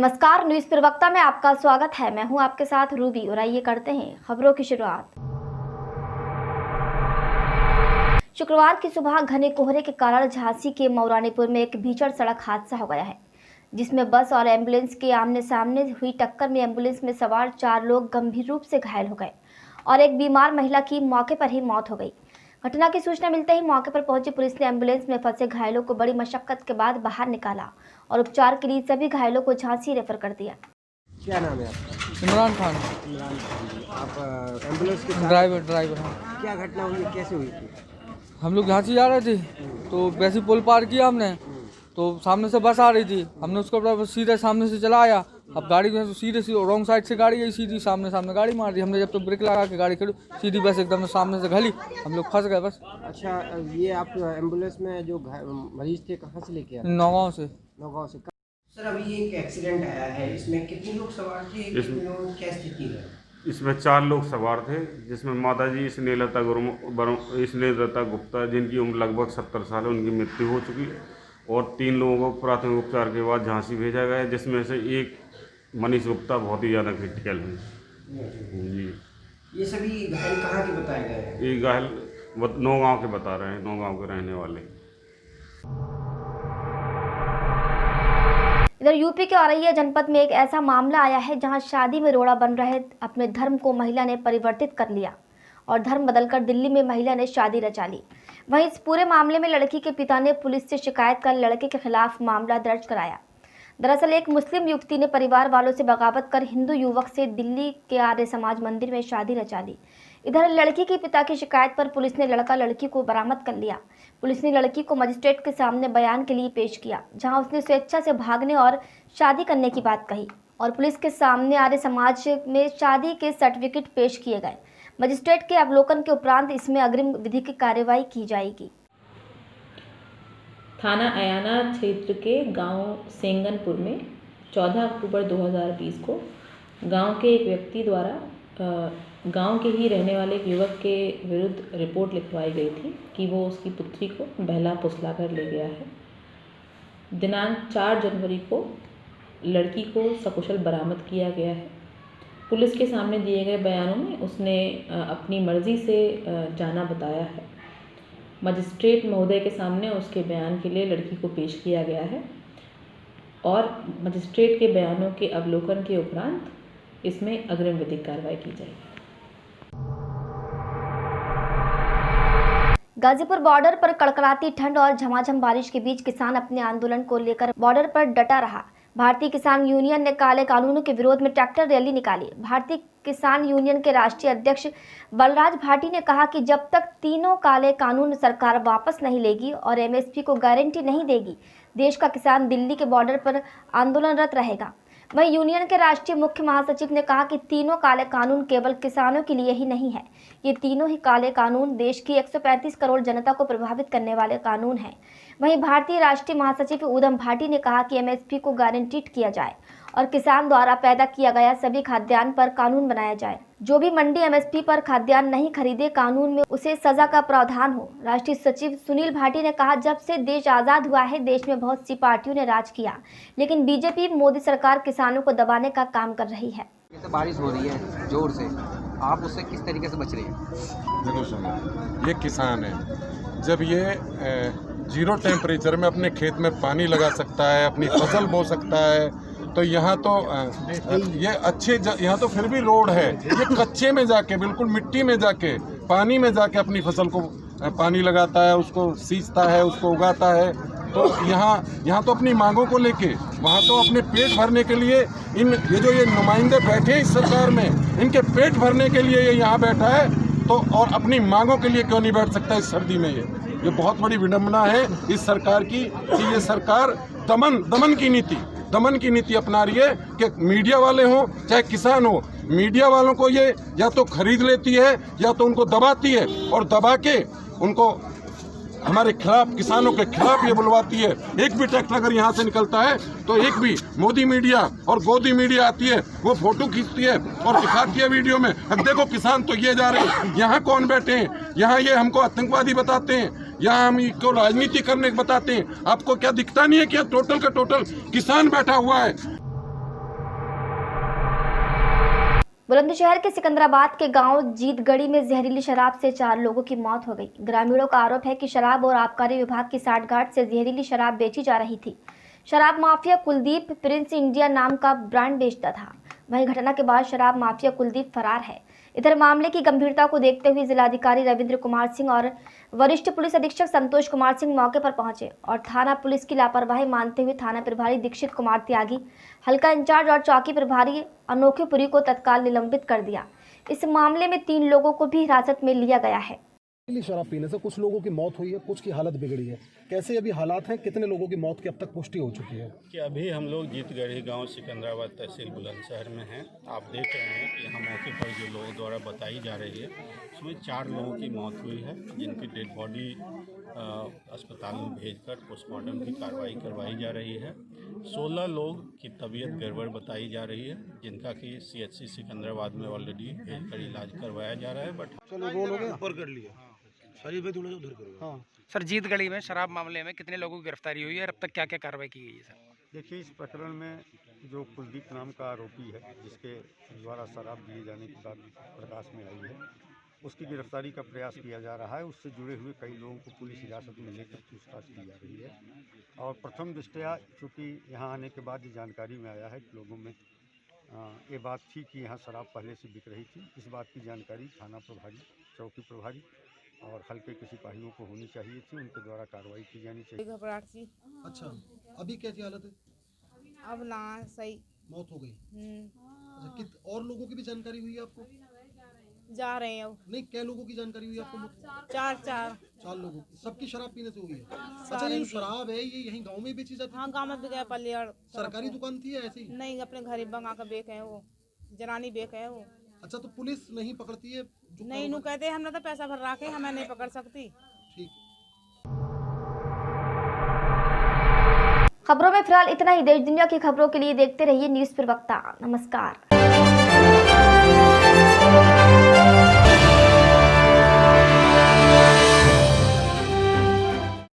नमस्कार, न्यूज प्रवक्ता में आपका स्वागत है। मैं हूं आपके साथ रूबी और आइए करते हैं खबरों की शुरुआत। शुक्रवार की सुबह घने कोहरे के कारण झांसी के मौरानीपुर में एक भीषण सड़क हादसा हो गया है, जिसमें बस और एम्बुलेंस के आमने सामने हुई टक्कर में एम्बुलेंस में सवार 4 लोग गंभीर रूप से घायल हो गए और एक बीमार महिला की मौके पर ही मौत हो गई। घटना की सूचना मिलते ही मौके पर पहुंची पुलिस ने एम्बुलेंस में फंसे घायलों को बड़ी मशक्कत के बाद बाहर निकाला और उपचार के लिए सभी घायलों को झांसी रेफर कर दिया। क्या नाम है आपका? इमरान खान। इमरान खान। आप एम्बुलेंस के साथ ड्राइवर हाँ। क्या घटना हुई, कैसे हुई थी? हम लोग झांसी जा रहे थे तो वैसे पुल पार किया हमने, तो सामने से बस आ रही थी, हमने उसको सीधे सामने से चला आया। अब गाड़ी जो है सीधे रॉन्ग साइड से गाड़ी गई, सीधी सामने गाड़ी मार दी। हमने जब तो ब्रेक लगा के गाड़ी खड़ी, सीधी बस एकदम सामने से घली, हम लोग फंस गए बस। अच्छा, ये आप एम्बुलेंस में जो मरीज थे कहाँ से लेके आए? नौगांव से। नौगांव से। सर, अभी ये एक एक्सीडेंट आया है, इसमें कितने लोग सवार थे, कितने लोगों की क्या स्थिति है? इसमें 4 लोग सवार थे, जिसमें माताजी स्नेहलता गुप्ता, जिनकी उम्र लगभग 70 साल है, उनकी मृत्यु हो चुकी है और 3 लोगों को प्राथमिक उपचार के बाद झांसी भेजा गया है, जिसमें से एक मनीष गुप्ता बहुत ही ज़्यादा क्रिटिकल है जी। ये सभी घायल कहाँ के बताए गए हैं? ये घायल नौगांव के बता रहे हैं, नौगांव के रहने वाले। इधर यूपी के औरैया जनपद में एक ऐसा मामला आया है जहां शादी में रोड़ा बन रहे अपने धर्म को महिला ने परिवर्तित कर लिया और धर्म बदलकर दिल्ली में महिला ने शादी रचा ली। वहीं इस पूरे मामले में लड़की के पिता ने पुलिस से शिकायत कर लड़के के खिलाफ मामला दर्ज कराया। दरअसल एक मुस्लिम युवती ने परिवार वालों से बगावत कर हिंदू युवक से दिल्ली के आर्य समाज मंदिर में शादी रचा ली। इधर लड़की के पिता की शिकायत पर पुलिस ने लड़का लड़की को बरामद कर लिया। पुलिस ने लड़की को मजिस्ट्रेट के सामने बयान के लिए पेश किया, जहां उसने स्वेच्छा से भागने और शादी करने की बात कही और पुलिस के सामने आर्य समाज में शादी के सर्टिफिकेट पेश किए गए। मजिस्ट्रेट के अवलोकन के उपरांत इसमें अग्रिम विधिक कार्रवाई की जाएगी। थाना अयाना क्षेत्र के गांव सेंगनपुर में 14 अक्टूबर 2020 को गांव के एक व्यक्ति द्वारा गांव के ही रहने वाले एक युवक के विरुद्ध रिपोर्ट लिखवाई गई थी कि वो उसकी पुत्री को बहला फुसला कर ले गया है। दिनांक 4 जनवरी को लड़की को सकुशल बरामद किया गया है। पुलिस के सामने दिए गए बयानों में उसने अपनी मर्जी से जाना बताया है। मजिस्ट्रेट महोदय के सामने उसके बयान के लिए लड़की को पेश किया गया है और मजिस्ट्रेट के बयानों के अवलोकन के उपरांत इसमें अग्रिम विधिक कार्रवाई की जाएगी। गाजीपुर बॉर्डर पर कड़कड़ाती ठंड और झमाझम बारिश के बीच किसान अपने आंदोलन को लेकर बॉर्डर पर डटा रहा। भारतीय किसान यूनियन ने काले कानूनों के विरोध में ट्रैक्टर रैली निकाली। भारतीय किसान यूनियन के राष्ट्रीय अध्यक्ष बलराज भाटी ने कहा कि जब तक तीनों काले कानून सरकार वापस नहीं लेगी और एमएसपी को गारंटी नहीं देगी, देश का किसान दिल्ली के बॉर्डर पर आंदोलनरत रहेगा। वहीं यूनियन के राष्ट्रीय मुख्य महासचिव ने कहा कि तीनों काले कानून केवल किसानों के लिए ही नहीं है, ये तीनों ही काले कानून देश की 135 करोड़ जनता को प्रभावित करने वाले कानून हैं। वहीं भारतीय राष्ट्रीय महासचिव उधम भाटी ने कहा कि एमएसपी को गारंटीड किया जाए और किसान द्वारा पैदा किया गया सभी खाद्यान्न पर कानून बनाया जाए। जो भी मंडी एमएसपी पर खाद्यान्न नहीं खरीदे, कानून में उसे सजा का प्रावधान हो। राष्ट्रीय सचिव सुनील भाटी ने कहा, जब से देश आज़ाद हुआ है देश में बहुत सी पार्टियों ने राज किया, लेकिन बीजेपी मोदी सरकार किसानों को दबाने का काम कर रही है। बारिश हो रही है जोर से, आप उससे किस तरीके से बच रही हैं? देखो सुनो, ये किसान है, जब ये 0 टेम्परेचर में अपने खेत में पानी लगा सकता है, अपनी फसल बो सकता है, तो यहाँ तो ये अच्छे यहाँ तो फिर भी रोड है, ये कच्चे में जाके बिल्कुल मिट्टी में जाके पानी में जाके अपनी फसल को पानी लगाता है, उसको सींचता है, उसको उगाता है। तो यहाँ तो अपनी मांगों को लेके, वहाँ तो अपने पेट भरने के लिए ये नुमाइंदे बैठे हैं इस सरकार में, इनके पेट भरने के लिए ये यहाँ बैठा है, तो और अपनी मांगों के लिए क्यों नहीं बैठ सकता इस सर्दी में? ये बहुत बड़ी विडंबना है इस सरकार की कि ये सरकार दमन की नीति अपना रही है कि मीडिया वाले हों चाहे किसान हो, मीडिया वालों को ये या तो खरीद लेती है या तो उनको दबाती है और दबा के उनको हमारे खिलाफ, किसानों के खिलाफ ये बुलवाती है। एक भी ट्रैक्टर अगर यहाँ से निकलता है तो एक भी मोदी मीडिया और गोदी मीडिया आती है, वो फोटो खींचती है और दिखाती है वीडियो में, अब देखो किसान तो ये जा रहे हैं, यहाँ कौन बैठे हैं, यहाँ ये हमको आतंकवादी बताते हैं, यहाँ हम इसको राजनीति करने बताते हैं। आपको क्या दिखता नहीं है कि टोटल का टोटल किसान बैठा हुआ है? बुलंदशहर के सिकंदराबाद के गांव जीतगढ़ी में जहरीली शराब से 4 लोगों की मौत हो गई। ग्रामीणों का आरोप है कि शराब और आबकारी विभाग की साठगांठ से जहरीली शराब बेची जा रही थी। शराब माफिया कुलदीप प्रिंस इंडिया नाम का ब्रांड बेचता था। वहीं घटना के बाद शराब माफिया कुलदीप फरार है। इधर मामले की गंभीरता को देखते हुए जिलाधिकारी रविंद्र कुमार सिंह और वरिष्ठ पुलिस अधीक्षक संतोष कुमार सिंह मौके पर पहुंचे और थाना पुलिस की लापरवाही मानते हुए थाना प्रभारी दीक्षित कुमार त्यागी, हल्का इंचार्ज और चौकी प्रभारी अनोखेपुरी को तत्काल निलंबित कर दिया। इस मामले में 3 लोगों को भी हिरासत में लिया गया है। शराब पीने से कुछ लोगों की मौत हुई है, कुछ की हालत बिगड़ी है। कैसे अभी हालात हैं, कितने लोगों की मौत की अब तक पुष्टि हो चुकी है? कि अभी हम लोग जीतगढ़ी गांव सिकंदराबाद तहसील बुलंदशहर में हैं। आप देख रहे हैं कि यहाँ मौके पर जो लोगों द्वारा बताई जा रही है उसमें 4 लोगों की मौत हुई है, जिनकी डेड बॉडी अस्पताल में भेजकर पोस्टमार्टम की कार्रवाई करवाई जा रही है। 16 लोग की तबीयत गड़बड़ बताई जा रही है, जिनका कि CHC सिकंदराबाद में ऑलरेडी भेजकर इलाज करवाया जा रहा है। बट चलो रोल हो गया, ऊपर कर लिया शरीर पे थोड़ा उधर करो। हाँ सर, जीतगढ़ी में शराब मामले में कितने लोगों की गिरफ्तारी हुई है और अब तक क्या क्या कार्रवाई की गई है? सर देखिए, इस प्रकरण में जो कुलदीप नाम का आरोपी है, जिसके द्वारा शराब दिए जाने की बात प्रकाश में आई है, उसकी गिरफ्तारी का प्रयास किया जा रहा है। उससे जुड़े हुए कई लोगों को पुलिस हिरासत में लेकर पूछताछ की जा रही है। और प्रथम दृष्टया चूँकि यहाँ आने के बाद ये जानकारी में आया है कि लोगों में ये बात थी कि यहाँ शराब पहले से बिक रही थी। इस बात की जानकारी थाना प्रभारी, चौकी प्रभारी और हल्के के सिपाहियों को होनी चाहिए थी। उनके द्वारा कार्रवाई की जानी चाहिए। घबराहट सी। अच्छा, अभी कैसी हालत है? अब ना सही मौत हो गई। अच्छा, और लोगों की भी जानकारी हुई है आपको? जा रहे हैं अब। नहीं, क्या लोगों की जानकारी हुई है आपको? 4 लोगों की। सबकी शराब पीने से हुई है? अच्छा, ये शराब है ये यहीं गांव में बेची जाती है? हाँ, गाँव में भी गया पल्लियाड़। सरकारी दुकान थी या ऐसे ही? नहीं, अपने घर ही बंगा का बेक है वो, जनानी बेक है वो। अच्छा, तो पुलिस नहीं पकड़ती है? नहीं, नू कहते हमने तो पैसा भर रखे, हमें नहीं पकड़ सकती। ठीक। खबरों में फिलहाल इतना ही। देश दुनिया की खबरों के लिए देखते रहिए न्यूज़ प्रवक्ता। नमस्कार।